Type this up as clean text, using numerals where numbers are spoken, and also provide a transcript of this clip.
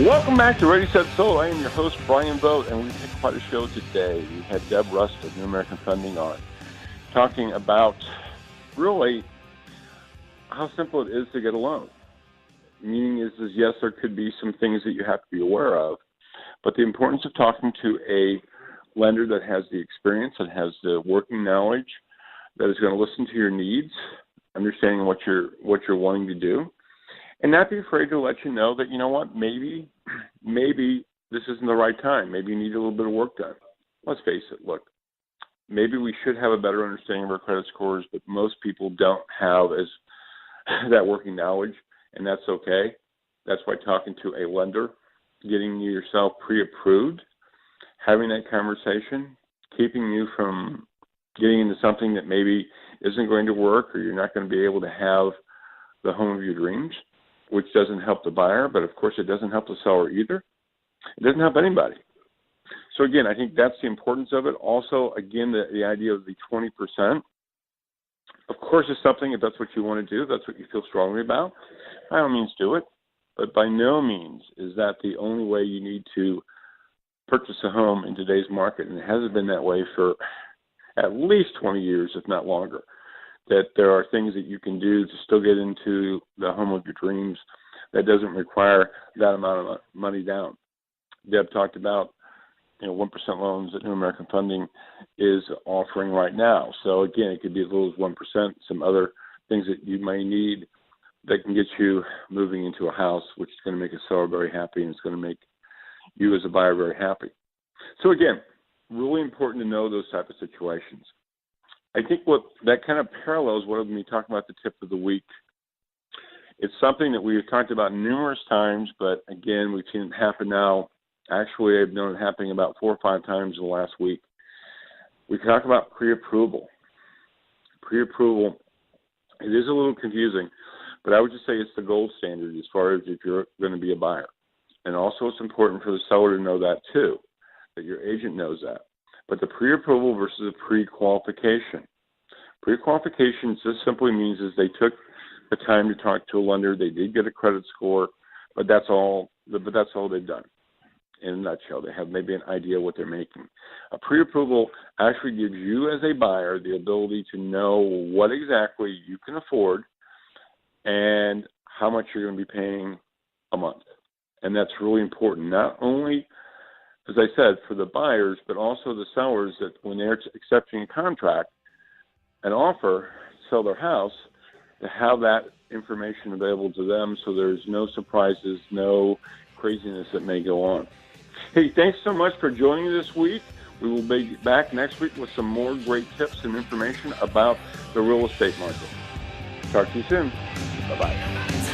Welcome back to Ready, Set, Sold. I am your host, Bryan Vogt, and we've had quite a show today. We had Deb Rust of New American Funding on, talking about really how simple it is to get a loan. Meaning is yes, there could be some things that you have to be aware of, but the importance of talking to a lender that has the experience, that has the working knowledge, that is going to listen to your needs, understanding what you're wanting to do, and not be afraid to let you know that, you know what, maybe this isn't the right time. Maybe you need a little bit of work done. Let's face it, look, maybe we should have a better understanding of our credit scores, but most people don't have that working knowledge, and that's okay. That's why talking to a lender, getting yourself pre-approved, having that conversation, keeping you from getting into something that maybe isn't going to work, or you're not going to be able to have the home of your dreams, which doesn't help the buyer, but of course it doesn't help the seller either. It doesn't help anybody. So again, I think that's the importance of it. Also, again, the idea of the 20%, of course, is something, if that's what you want to do, that's what you feel strongly about, by all means do it. But by no means is that the only way you need to purchase a home in today's market, and it hasn't been that way for at least 20 years, if not longer. That there are things that you can do to still get into the home of your dreams that doesn't require that amount of money down. Deb talked about, 1% loans that New American Funding is offering right now. So again, it could be as little as 1%, some other things that you may need that can get you moving into a house, which is going to make a seller very happy, and it's going to make you as a buyer very happy. So again, really important to know those type of situations. I think what that kind of parallels what I'm going to be talking about the tip of the week. It's something that we've talked about numerous times, but again, we've seen it happen now. Actually, I've known it happening about 4 or 5 times in the last week. We talk about pre-approval. Pre-approval, it is a little confusing, but I would just say it's the gold standard as far as if you're going to be a buyer. And also it's important for the seller to know that too, that your agent knows that. But the pre-approval versus the pre-qualification. Pre-qualification just simply means is they took the time to talk to a lender. They did get a credit score, but that's all they've done. In a nutshell, they have maybe an idea what they're making. A pre-approval actually gives you as a buyer the ability to know what exactly you can afford and how much you're going to be paying a month. And that's really important, not only, as I said, for the buyers, but also the sellers, that when they're accepting a contract, an offer to sell their house, to have that information available to them so there's no surprises, no craziness that may go on. Hey, thanks so much for joining me this week. We will be back next week with some more great tips and information about the real estate market. Talk to you soon. Bye-bye.